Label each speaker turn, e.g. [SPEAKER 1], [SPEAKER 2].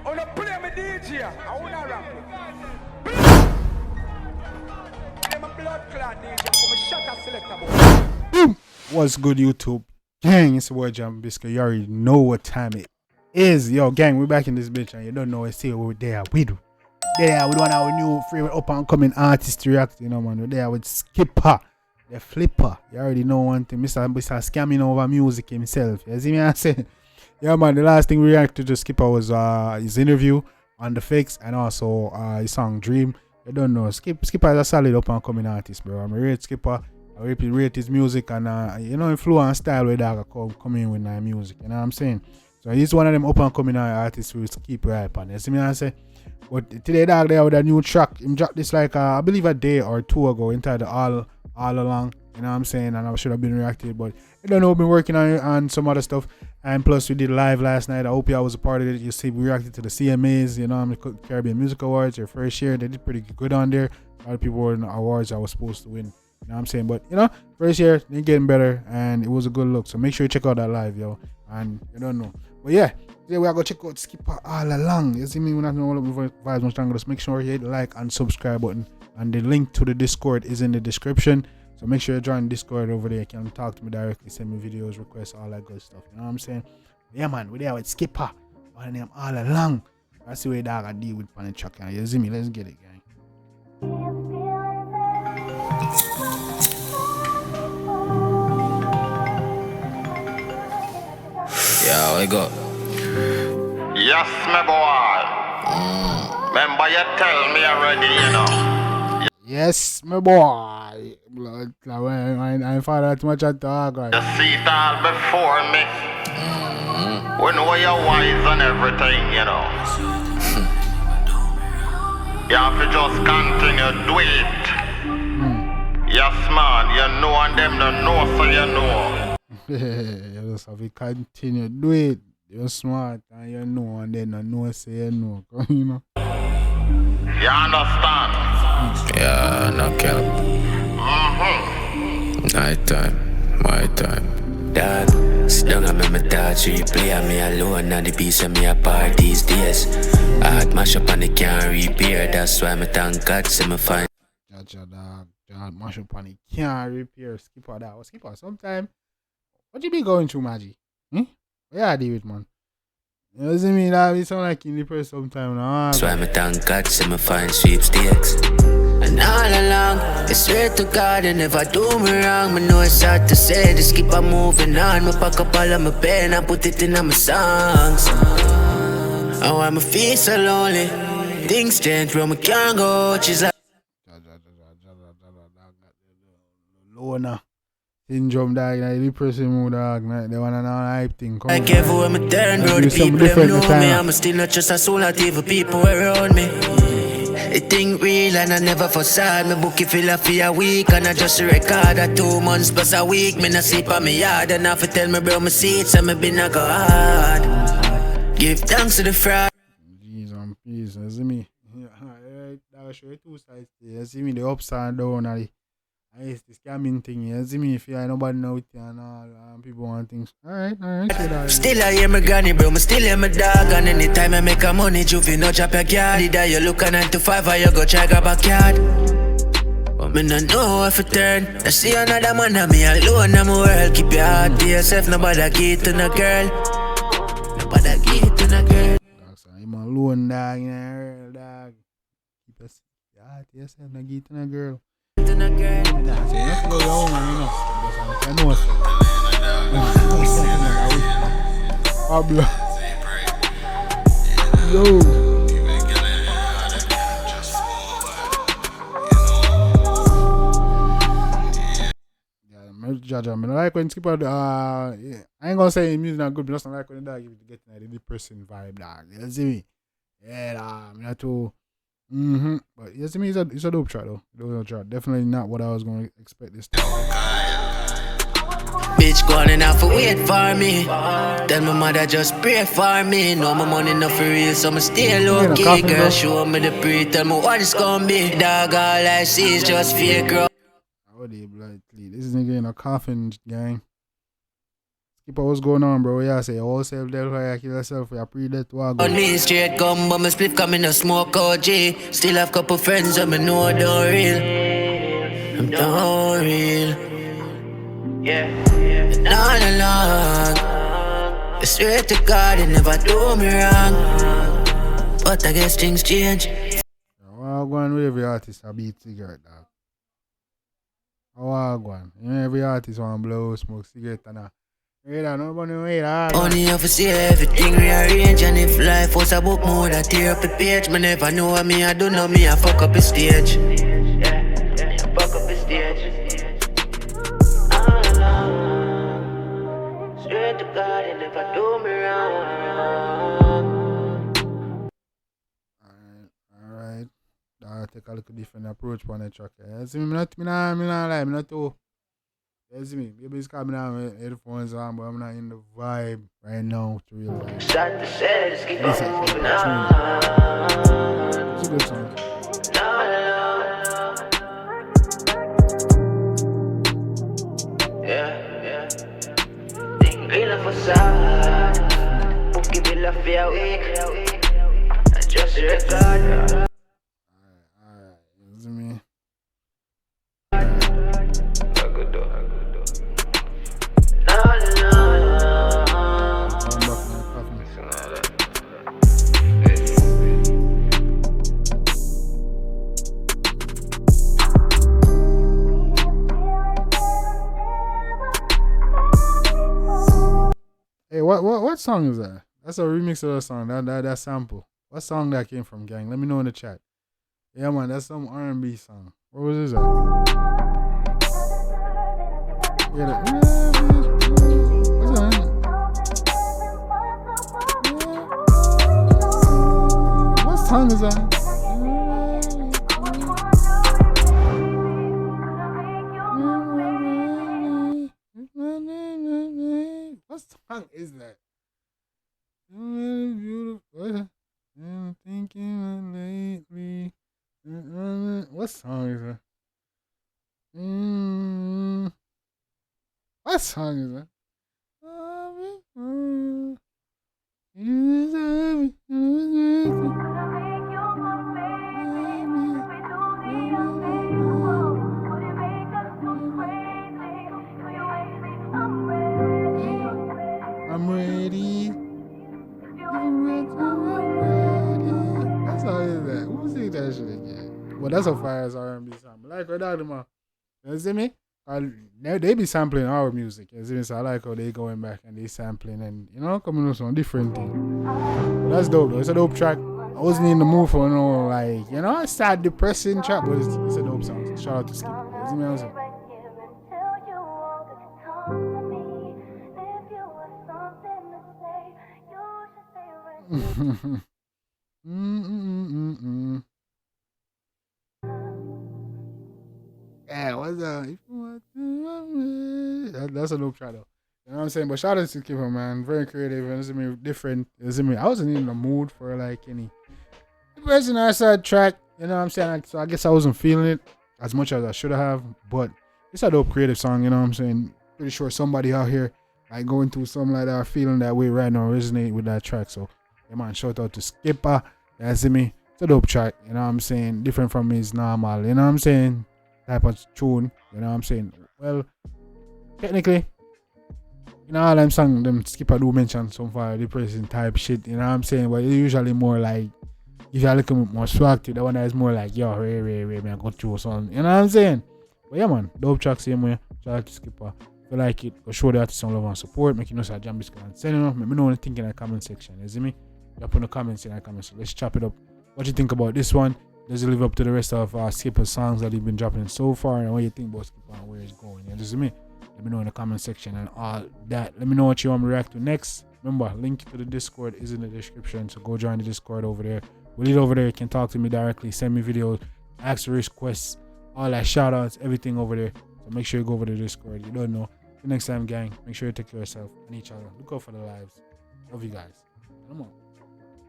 [SPEAKER 1] wanna play my DJ. I wanna rap it. Play my blood clot DJ. I'm a shut selector boy.
[SPEAKER 2] What's good, YouTube? Gang, it's your boy Jambisco. You already know what time it is. Yo, gang, we back in this bitch and you don't know it's here. We're there. We do. There with one of our new favorite up and coming artists to react, you know, man. We're there with Skippa, the flipper. You already know one thing. Mr. scamming over music himself. You see me? I say, yeah, man. The last thing we reacted to Skippa was his interview on the Fix and also his song Dream. You don't know. Skippa is a solid up and coming artist, bro. I'm a rate Skippa. I rate his music and you know, flow and style where that come in with my music. You know what I'm saying? So he's one of them up and coming artists who keep hype on. You see me? I say. But today, dog, there with a new track. Him dropped this like I believe a day or two ago, entitled All Along. You know what I'm saying? And I should have been reacted, but I don't know. I've been working on some other stuff, and plus we did live last night. I hope y'all was a part of it. You see, we reacted to the CMAs. You know, the Caribbean Music Awards. Their first year, they did pretty good on there. A lot of people were in the awards I was supposed to win. You know what I'm saying? But you know, first year they're getting better, and it was a good look. So make sure you check out that live, yo. And you don't know, but yeah. Today we are going to check out Skippa All Along. You see me, when I know all of the vibes on Strangle, just make sure you hit the like and subscribe button. And the link to the Discord is in the description. So make sure you join Discord over there. You can talk to me directly, send me videos, requests, all that good stuff. You know what I'm saying? But yeah, man, we're there with Skippa. By the name All Along. That's the way that I deal with Panic Chuck. You see me? Let's get it, gang.
[SPEAKER 3] Yeah, we go.
[SPEAKER 4] Yes, my boy. Remember you tell me already, you know.
[SPEAKER 2] Yes, my boy. Blood, I find that much at talk, right?
[SPEAKER 4] You see it all before me. We know you're wise and everything, you know. You have to just continue do it. Yes, man. You know and them don't know, so you know.
[SPEAKER 2] You just have to continue do it. You're smart and you know, and then I know say you know. You know?
[SPEAKER 4] You understand?
[SPEAKER 3] Yeah, no cap. Night time, my time.
[SPEAKER 5] Dog, sit down and make my thoughts replay me alone and the piece of me apart these days. I had mash up and they can't repair. That's why me thank God see me find.
[SPEAKER 2] Dog, mash up and it can't repair. Skippa that. Skippa, sometime. What you be going through, Maggie? Yeah, I deal with, man. You know, see me, that be sound like in the press sometime.
[SPEAKER 5] That's why me thank God see me find sweepstakes. And all along, I swear to God, you never do me wrong. Me know it's hard to say, just keep on moving on. Me pack up all of my pen and put it in my songs. Oh, I'm feel so lonely. Things change where me can't go. She's like
[SPEAKER 2] Loner. Syndrome, dog, like the person who dog, like the one and all hype thing.
[SPEAKER 5] I everywhere me turn, bro, the people them know me. I'm still not just a soul of evil people around me. They think real and I never facade. Me book it fill up for a week and I just record a 2 months plus a week. Me not sleep on me yard and have to tell me bro my seats and me been a go hard. Give thanks to the fraud.
[SPEAKER 2] Jeez and peace, you see me? Yeah, I'll show you two sides. You see me, the ups and downs. It's the scamming thing, you see me, if you ain't nobody know it and all, people want things. Alright,
[SPEAKER 5] still I hear my granny, bro, me still hear my dog. And anytime I make a money, Juvie, no drop your card. Either you look a 9 to 5 or you go try grab a card. But me no know if it turn. I see another man and me alone in my world. Keep your heart to yourself, nobody give it to no girl. Nobody give it to no girl.
[SPEAKER 2] I'm alone, dog, in a world, dog. Keep your heart to yourself, no give it to no girl. Pablo. Yo. Judge, I like when Skippa, yeah. I ain't gonna say music not good, but I like when the dog get the depressing vibe, dog. You see me? Yeah, dog. Me too. But you see me, it's a dope track though. Dope track. Definitely not what I was gonna expect this time.
[SPEAKER 5] Bitch going enough for wait for me. Tell my mother just pray for me. Know my money not for real, so I'm still low key. Girl, show me the pre, tell me what it's gonna be. Dog, all I see is just fake, girl.
[SPEAKER 2] Oh, they blood. This is nigga in a coffin, gang. Skippa, what's going on, bro? Yeah, say all self-death, why kill yourself, you pre-death, what
[SPEAKER 5] On me straight gun, but my split coming a smoke OG. Still have couple friends that me know don't real. I'm don't real. Yeah. Not alone. I swear to God, it never do me wrong. But I guess things change.
[SPEAKER 2] How go on with every artist a beat cigarette, dog? How go on? You know, every artist want to blow, smoke cigarette and that. Nobody wait,
[SPEAKER 5] only have to see everything rearrange. And if life was a book mode, I tear up the page. Me never know what me, I don't know me, I fuck up the stage. Yeah, fuck up the stage. Straight to God, you never do me wrong.
[SPEAKER 2] Alright. I'll take a little different approach on the track. You see me, me not too. You see me, maybe it's coming out with headphones on, but I'm not in the vibe right now to real life.
[SPEAKER 5] Start to say, just keep on moving on.
[SPEAKER 2] It's a good song.
[SPEAKER 5] Yeah. Think enough for sad. Won't give you love for your week. I just record.
[SPEAKER 2] Alright. You see me? Hey, what song is that? That's a remix of a song. That sample. What song that came from, gang? Let me know in the chat. Yeah, man, that's some R&B song. What was this? Yeah, what's that? What song is that? What song is that? Beautiful. I'm thinking lately. What song is that? What song is that? I'm ready. What song is that? Who sing that shit again? Well, that's a fire as R&B song. But like, what man? You see me? They be sampling our music. You see me? So I like how they going back and they sampling and, you know, coming with some different thing. But that's dope though. It's a dope track. I wasn't in the mood for, you know, like, you know, a sad, depressing track, but it's a dope song. So shout out to Skippa. You see me? I'm saying? Yeah, what's that? That's a dope track though. You know what I'm saying? But shout out to Skippa, man. Very creative and different. I wasn't in the mood for like any depressing or sad track. You know what I'm saying? So I guess I wasn't feeling it as much as I should have. But it's a dope creative song, you know what I'm saying? Pretty sure somebody out here like going through something like that, feeling that way right now, resonate with that track. So yeah, man, shout out to Skippa. You see me? It's a dope track, you know what I'm saying? Different from his normal, you know what I'm saying? Type of tune, you know what I'm saying? Well, technically, you know, all them songs, them Skippa do mention some fire depressing type shit, you know what I'm saying? But it's usually more like, if you're looking more swag to the one that is more like, yo, Ray, man, I go through something, you know what I'm saying? But yeah, man, dope track, same way. Shout out to Skippa. If you like it, go show the artist some love and support. Make you know say Jambisco and send it. Let me know what you think in the comment section. You see me? You put in the comments in the comments. So let's chop it up. What you think about this one? Does it live up to the rest of Skippa's songs that he's been dropping so far? And what you think about Skippa and where it's going? You see me? Let me know in the comment section and all that. Let me know what you want me to react to next. Remember, link to the Discord is in the description. So go join the Discord over there. We'll lead over there. You can talk to me directly. Send me videos. Ask requests. All that shout outs. Everything over there. So make sure you go over to the Discord. You don't know. Till next time, gang. Make sure you take care of yourself and each other. Look out for the lives. Love you guys. Come on.